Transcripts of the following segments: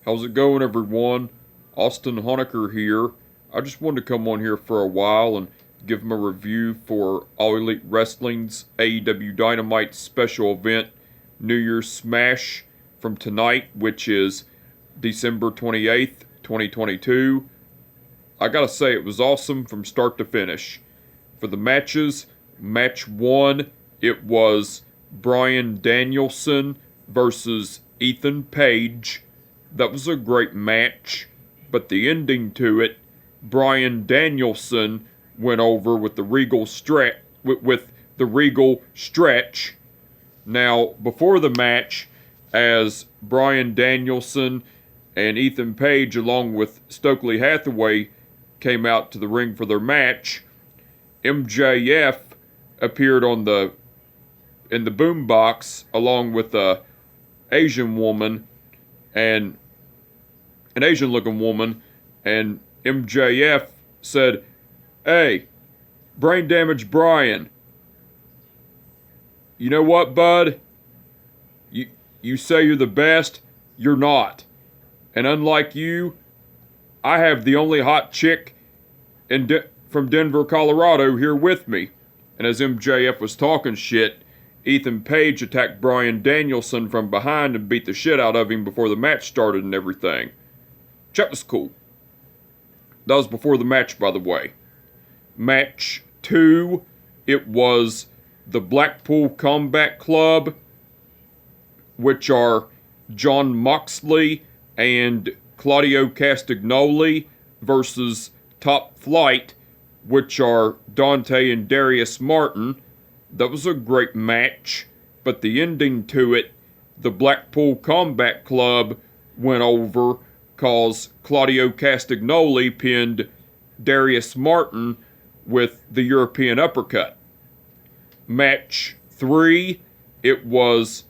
How's it going, everyone? Austin Honecker here. I just wanted to come on here for a while and give them a review for All Elite Wrestling's AEW Dynamite special event, New Year's Smash, from tonight, which is December 28th, 2022. I gotta say, it was awesome from start to finish. For the matches, match 1, it was Bryan Danielson versus Ethan Page. That was a great match, but the ending to it, Bryan Danielson went over with the Regal stretch. Now, before the match, as Bryan Danielson and Ethan Page, along with Stokely Hathaway, came out to the ring for their match, MJF appeared in the boombox along with a Asian woman and an Asian-looking woman, and MJF said, "Hey, brain damage Brian. You know what, bud? You say you're the best, you're not. And unlike you, I have the only hot chick from Denver, Colorado here with me." And as MJF was talking shit, Ethan Page attacked Bryan Danielson from behind and beat the shit out of him before the match started and everything. That was cool. That was before the match, by the way. Match 2, it was the Blackpool Combat Club, which are Jon Moxley and Claudio Castagnoli, versus Top Flight, which are Dante and Darius Martin. That was a great match, but the ending to it, the Blackpool Combat Club went over cause Claudio Castagnoli pinned Darius Martin with the European uppercut. Match 3, it was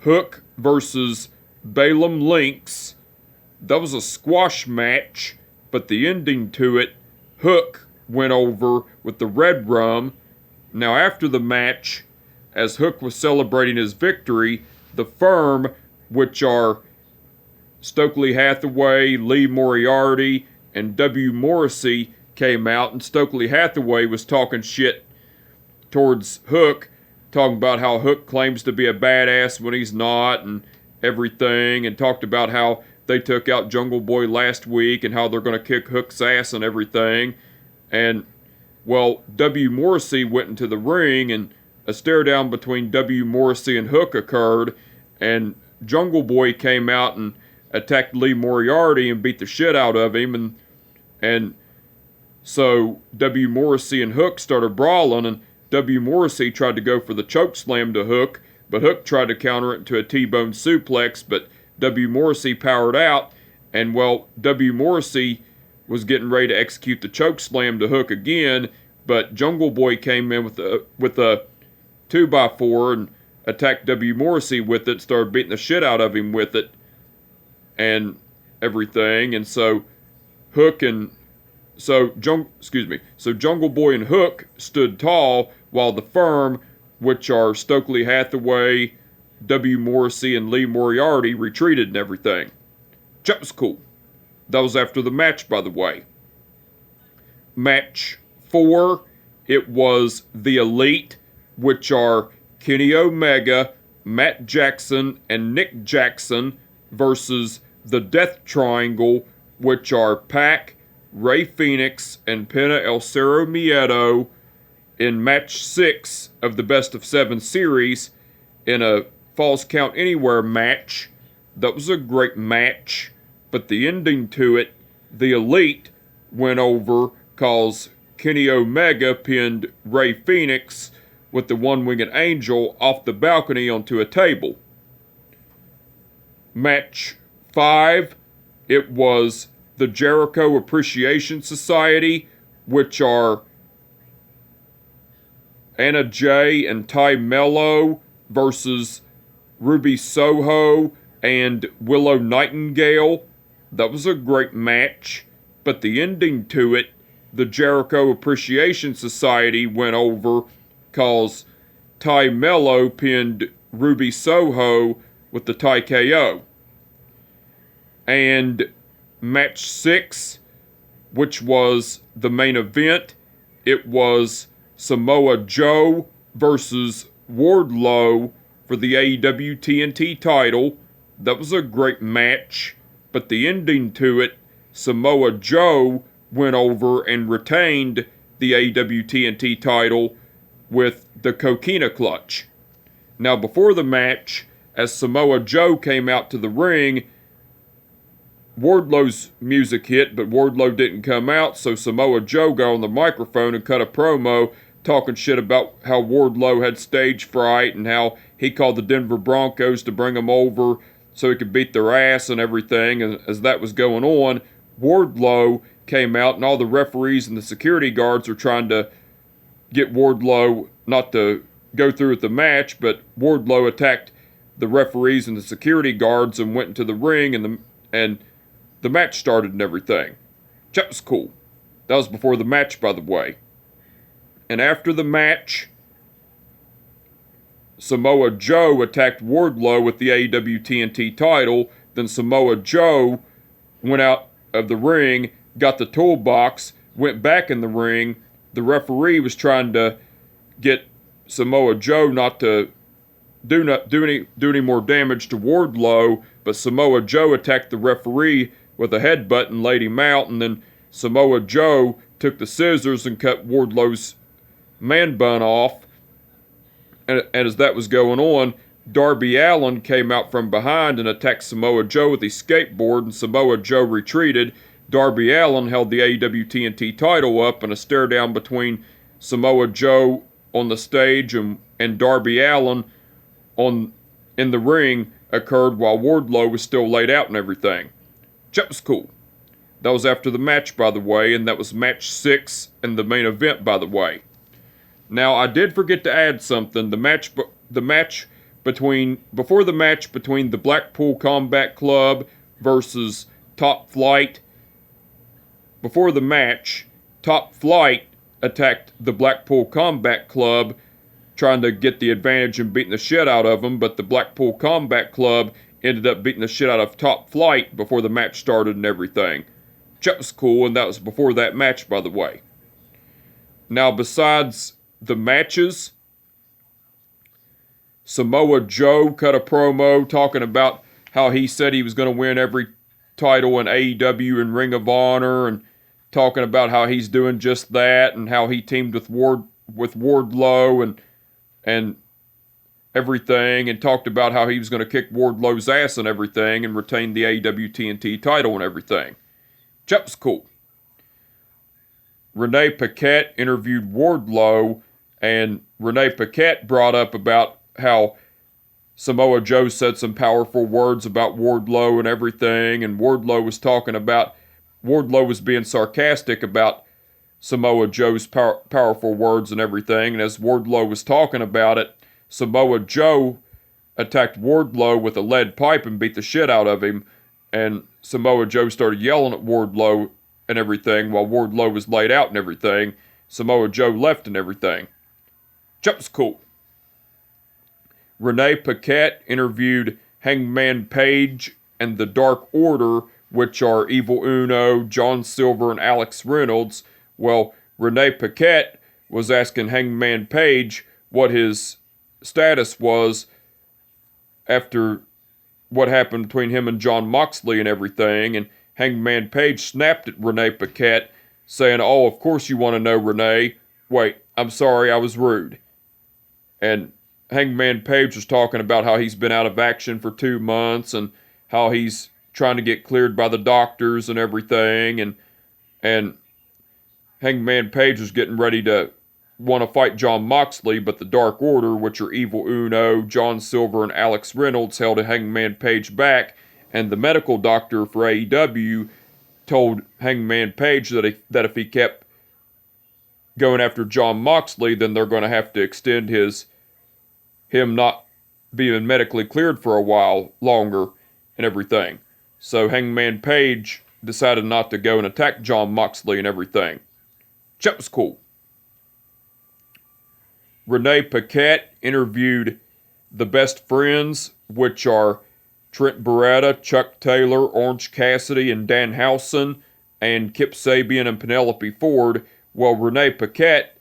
Hook versus Balaam Lynx. That was a squash match, but the ending to it, Hook went over with the Red Rum. Now after the match, as Hook was celebrating his victory, the Firm, which are Stokely Hathaway, Lee Moriarty, and W. Morrissey, came out, and Stokely Hathaway was talking shit towards Hook, talking about how Hook claims to be a badass when he's not, and everything, and talked about how they took out Jungle Boy last week, and how they're going to kick Hook's ass and everything. And, well, W. Morrissey went into the ring, and a stare down between W. Morrissey and Hook occurred, and Jungle Boy came out and attacked Lee Moriarty and beat the shit out of him, and so W. Morrissey and Hook started brawling, and W. Morrissey tried to go for the choke slam to Hook, but Hook tried to counter it into a T-bone suplex, but W. Morrissey powered out, and well, W. Morrissey was getting ready to execute the choke slam to Hook again, but Jungle Boy came in with a 2x4 and attacked W. Morrissey with it, started beating the shit out of him with it, and everything, and so Jungle Boy and Hook stood tall, while the Firm, which are Stokely Hathaway, W. Morrissey, and Lee Moriarty, retreated and everything. That was cool. That was after the match, by the way. Match 4, it was the Elite, which are Kenny Omega, Matt Jackson, and Nick Jackson, versus the Death Triangle, which are Pac, Rey Fenix, and Pena El Cerro Miedo, in match 6 of the Best of 7 series, in a Falls Count Anywhere match. That was a great match, but the ending to it, the Elite went over cause Kenny Omega pinned Rey Fenix with the One-Winged Angel off the balcony onto a table. Match 5, it was the Jericho Appreciation Society, which are Anna Jay and Ty Mello versus Ruby Soho and Willow Nightingale. That was a great match, but the ending to it, the Jericho Appreciation Society went over cause Ty Mello pinned Ruby Soho with the Ty KO. And match 6, which was the main event, it was Samoa Joe versus Wardlow for the AEW TNT title. That was a great match, but the ending to it, Samoa Joe went over and retained the AEW TNT title with the Coquina Clutch. Now, before the match, as Samoa Joe came out to the ring, Wardlow's music hit, but Wardlow didn't come out, so Samoa Joe got on the microphone and cut a promo talking shit about how Wardlow had stage fright and how he called the Denver Broncos to bring him over so he could beat their ass and everything. And as that was going on, Wardlow came out, and all the referees and the security guards were trying to get Wardlow not to go through with the match, but Wardlow attacked the referees and the security guards and went into the ring, and the match started and everything. That was cool. That was before the match, by the way. And after the match, Samoa Joe attacked Wardlow with the AEW TNT title. Then Samoa Joe went out of the ring, got the toolbox, went back in the ring. The referee was trying to get Samoa Joe not to do any more damage to Wardlow, but Samoa Joe attacked the referee with a headbutt and laid him out, and then Samoa Joe took the scissors and cut Wardlow's man bun off. And as that was going on, Darby Allin came out from behind and attacked Samoa Joe with his skateboard, and Samoa Joe retreated. Darby Allin held the AEW TNT title up, and a stare down between Samoa Joe on the stage and Darby Allin in the ring occurred while Wardlow was still laid out and everything. That was cool. That was after the match, by the way, and that was match 6 in the main event, by the way. Now, I did forget to add something. Before the match between the Blackpool Combat Club versus Top Flight, before the match, Top Flight attacked the Blackpool Combat Club, trying to get the advantage and beating the shit out of them, but the Blackpool Combat Club ended up beating the shit out of Top Flight before the match started and everything. That was cool, and that was before that match, by the way. Now, besides the matches, Samoa Joe cut a promo talking about how he said he was going to win every title in AEW and Ring of Honor, and talking about how he's doing just that, and how he teamed with Wardlow and everything, and talked about how he was going to kick Wardlow's ass and everything and retain the AEW TNT title and everything. That was cool. Renee Paquette interviewed Wardlow, and Renee Paquette brought up about how Samoa Joe said some powerful words about Wardlow and everything, and Wardlow was being sarcastic about Samoa Joe's powerful words and everything, and as Wardlow was talking about it, Samoa Joe attacked Wardlow with a lead pipe and beat the shit out of him, and Samoa Joe started yelling at Wardlow and everything while Wardlow was laid out and everything. Samoa Joe left and everything. That was cool. Renee Paquette interviewed Hangman Page and the Dark Order, which are Evil Uno, John Silver, and Alex Reynolds. Well, Renee Paquette was asking Hangman Page what his status was after what happened between him and Jon Moxley and everything, and Hangman Page snapped at Renee Paquette, saying, "Oh, of course you want to know, Renee. Wait, I'm sorry, I was rude." And Hangman Page was talking about how he's been out of action for 2 months, and how he's trying to get cleared by the doctors and everything, and Hangman Page was getting ready to want to fight Jon Moxley, but the Dark Order, which are Evil Uno, John Silver, and Alex Reynolds, held Hangman Page back, and the medical doctor for AEW told Hangman Page that if he kept going after Jon Moxley, then they're going to have to extend him not being medically cleared for a while longer and everything. So Hangman Page decided not to go and attack Jon Moxley and everything. That was cool. Renee Paquette interviewed the Best Friends, which are Trent Beretta, Chuck Taylor, Orange Cassidy, and Danhausen, and Kip Sabian and Penelope Ford. Well, Renee Paquette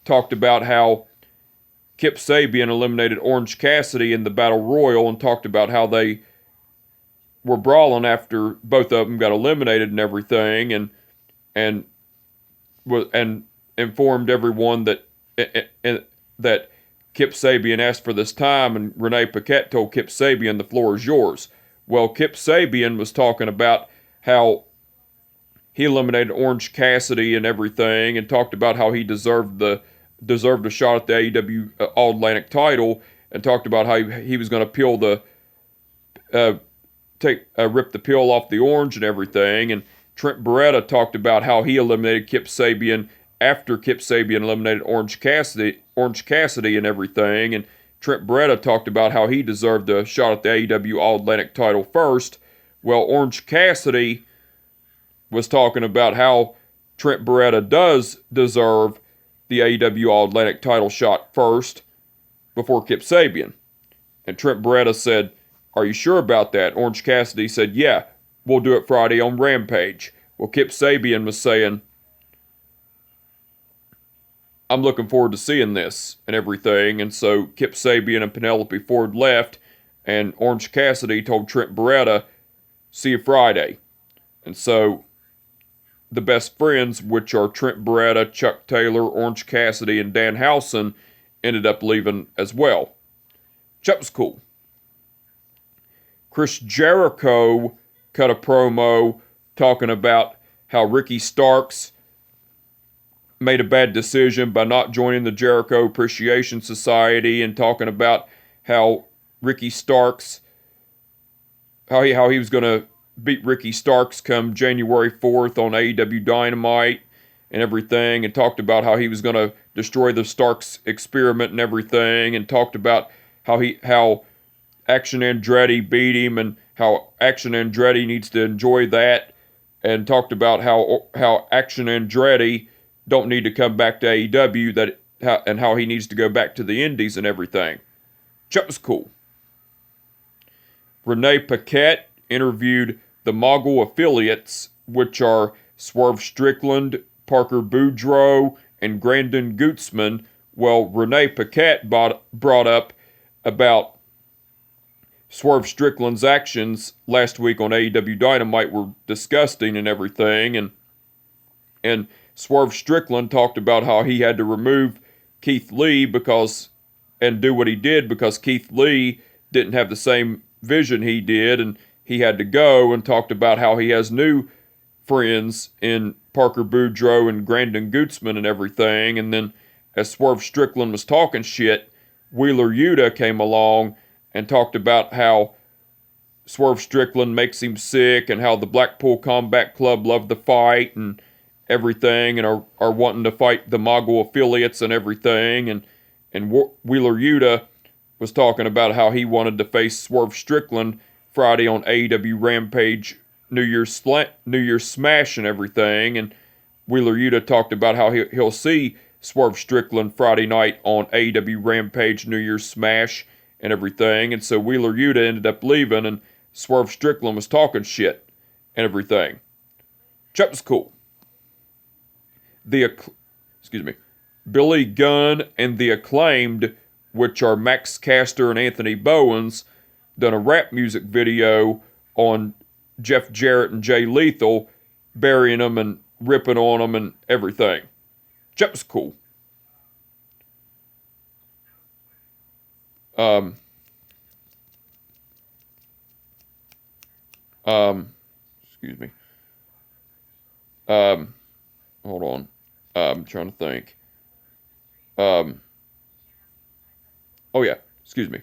talked about how Kip Sabian eliminated Orange Cassidy in the Battle Royal and talked about how they were brawling after both of them got eliminated and everything, and informed everyone that that Kip Sabian asked for this time, and Renee Paquette told Kip Sabian the floor is yours. Well, Kip Sabian was talking about how he eliminated Orange Cassidy and everything, and talked about how he deserved a shot at the AEW All Atlantic title, and talked about how he was going to peel the rip the peel off the orange and everything. And Trent Beretta talked about how he eliminated Kip Sabian after Kip Sabian eliminated Orange Cassidy and everything. And Trent Beretta talked about how he deserved a shot at the AEW All Atlantic title first. Well, Orange Cassidy was talking about how Trent Beretta does deserve the AEW All Atlantic title shot first before Kip Sabian. And Trent Beretta said, "Are you sure about that?" Orange Cassidy said, "Yeah, we'll do it Friday on Rampage." Well, Kip Sabian was saying, "I'm looking forward to seeing this and everything." And so Kip Sabian and Penelope Ford left, and Orange Cassidy told Trent Beretta, "See you Friday." And so the best friends, which are Trent Beretta, Chuck Taylor, Orange Cassidy, and Danhausen, ended up leaving as well. That was cool. Chris Jericho cut a promo talking about how Ricky Starks made a bad decision by not joining the Jericho Appreciation Society, and talking about how Ricky Starks, how he was going to beat Ricky Starks come January 4th on AEW Dynamite and everything, and talked about how he was going to destroy the Starks experiment and everything, and talked about how Action Andretti beat him and how Action Andretti needs to enjoy that, and talked about how Action Andretti don't need to come back to AEW, and how he needs to go back to the Indies and everything. That was cool. Renee Paquette interviewed the Mogul affiliates, which are Swerve Strickland, Parker Boudreaux, and Grandin Gutzman. Well, Renee Paquette brought up about Swerve Strickland's actions last week on AEW Dynamite were disgusting and everything, and Swerve Strickland talked about how he had to remove Keith Lee and do what he did because Keith Lee didn't have the same vision he did, and he had to go, and talked about how he has new friends in Parker Boudreaux and Grandin Gutzman and everything. And then as Swerve Strickland was talking shit, Wheeler Yuta came along and talked about how Swerve Strickland makes him sick, and how the Blackpool Combat Club love the fight and everything, and are wanting to fight the Mogul affiliates and everything. And Wheeler Yuta was talking about how he wanted to face Swerve Strickland Friday on AEW Rampage, New Year's Smash and everything. And Wheeler Yuta talked about how he'll see Swerve Strickland Friday night on AEW Rampage, New Year's Smash and everything. And so Wheeler Yuta ended up leaving, and Swerve Strickland was talking shit and everything. That was cool. Billy Gunn and the Acclaimed, which are Max Caster and Anthony Bowens, done a rap music video on Jeff Jarrett and Jay Lethal, burying them and ripping on them and everything. That was cool. Excuse me. Hold on. I'm trying to think. Oh yeah, excuse me.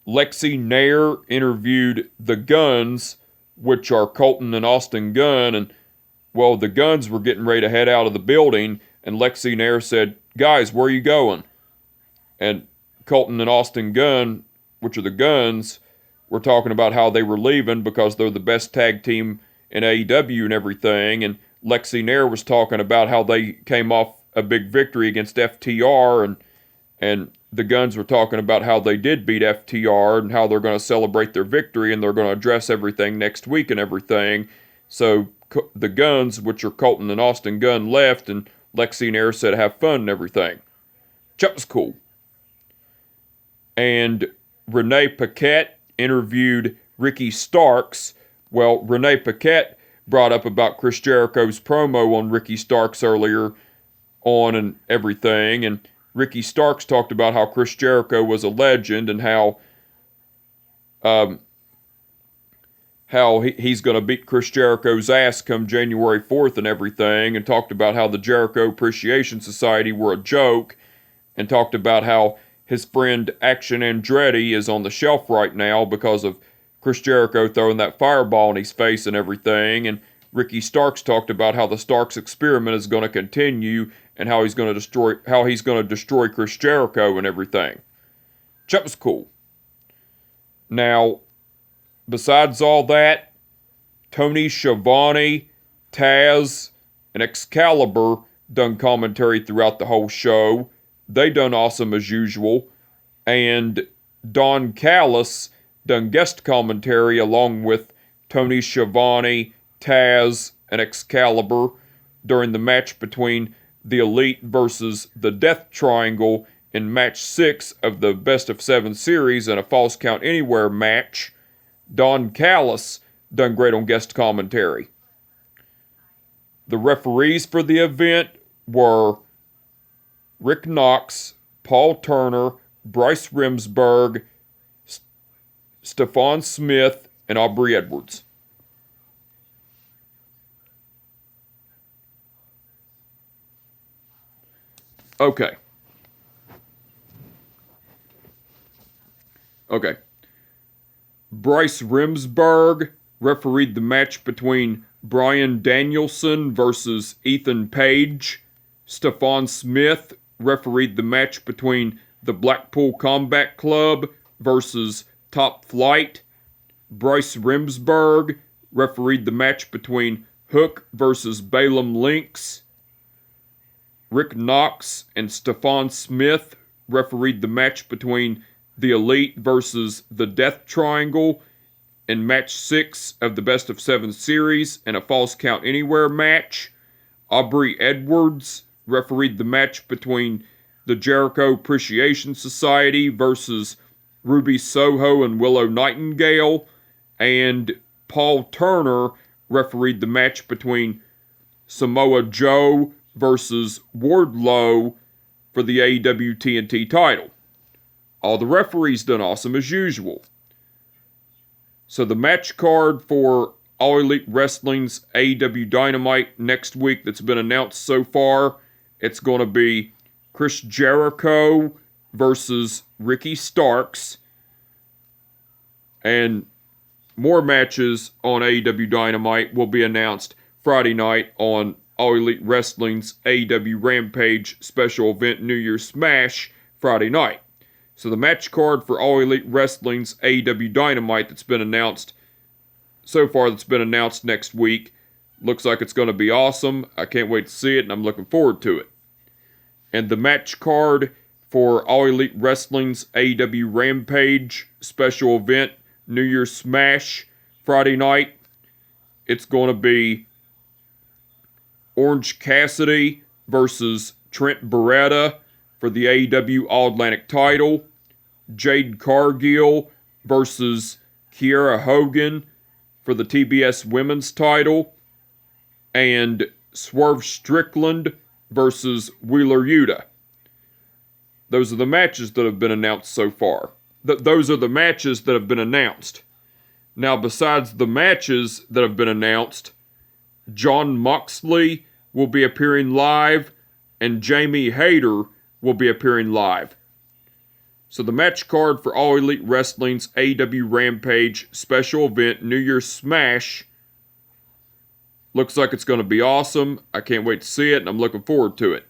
Lexi Nair interviewed the Guns, which are Colton and Austin Gunn, and well, the Guns were getting ready to head out of the building, and Lexi Nair said, "Guys, where are you going?" And Colton and Austin Gunn, which are the Guns, were talking about how they were leaving because they're the best tag team in AEW and everything, and Lexi Nair was talking about how they came off a big victory against FTR, and the Guns were talking about how they did beat FTR and how they're going to celebrate their victory and they're going to address everything next week and everything. So the Guns, which are Colton and Austin Gunn, left, and Lexi and Air said have fun and everything. That was cool. And Renee Paquette interviewed Ricky Starks. Well, Renee Paquette brought up about Chris Jericho's promo on Ricky Starks earlier on and everything, and Ricky Starks talked about how Chris Jericho was a legend and how he's going to beat Chris Jericho's ass come January 4th and everything, and talked about how the Jericho Appreciation Society were a joke, and talked about how his friend Action Andretti is on the shelf right now because of Chris Jericho throwing that fireball in his face and everything, and Ricky Starks talked about how the Starks experiment is going to continue and how he's going to destroy Chris Jericho and everything. That was cool. Now, besides all that, Tony Schiavone, Taz, and Excalibur done commentary throughout the whole show. They done awesome as usual. And Don Callis done guest commentary along with Tony Schiavone, Taz, and Excalibur during the match between the Elite versus the Death Triangle in match 6 of the Best of 7 series and a Falls Count Anywhere match. Don Callis done great on guest commentary. The referees for the event were Rick Knox, Paul Turner, Bryce Remsburg, Stephon Smith, and Aubrey Edwards. Okay. Bryce Remsburg refereed the match between Bryan Danielson versus Ethan Page. Stephon Smith refereed the match between the Blackpool Combat Club versus Top Flight. Bryce Remsburg refereed the match between Hook versus Balaam Lynx. Rick Knox and Stephon Smith refereed the match between the Elite versus the Death Triangle in match 6 of the Best of 7 series and a Falls Count Anywhere match. Aubrey Edwards refereed the match between the Jericho Appreciation Society versus Ruby Soho and Willow Nightingale, and Paul Turner refereed the match between Samoa Joe versus Wardlow for the AEW TNT title. All the referees done awesome as usual. So the match card for All Elite Wrestling's AEW Dynamite next week that's been announced so far, it's going to be Chris Jericho versus Ricky Starks. And more matches on AEW Dynamite will be announced Friday night on All Elite Wrestling's AEW Rampage special event New Year's Smash Friday night. So the match card for All Elite Wrestling's AEW Dynamite that's been announced next week looks like it's going to be awesome. I can't wait to see it, and I'm looking forward to it. And the match card for All Elite Wrestling's AEW Rampage special event New Year's Smash Friday night, it's going to be Orange Cassidy versus Trent Beretta for the AEW All-Atlantic title, Jade Cargill versus Kiera Hogan for the TBS Women's title, and Swerve Strickland versus Wheeler Yuta. Those are the matches that have been announced so far. Those are the matches that have been announced. Now, besides the matches that have been announced, Jon Moxley will be appearing live, and Jamie Hayter will be appearing live. So the match card for All Elite Wrestling's AEW Rampage special event New Year's Smash looks like it's going to be awesome. I can't wait to see it, and I'm looking forward to it.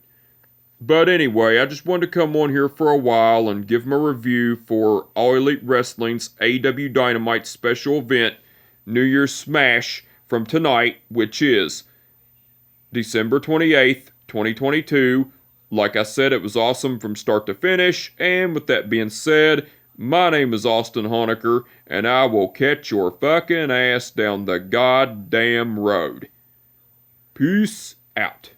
But anyway, I just wanted to come on here for a while and give them a review for All Elite Wrestling's AEW Dynamite special event New Year's Smash from tonight, which is December 28th, 2022, Like I said, it was awesome from start to finish, and with that being said, my name is Austin Honecker, and I will catch your fucking ass down the goddamn road. Peace out.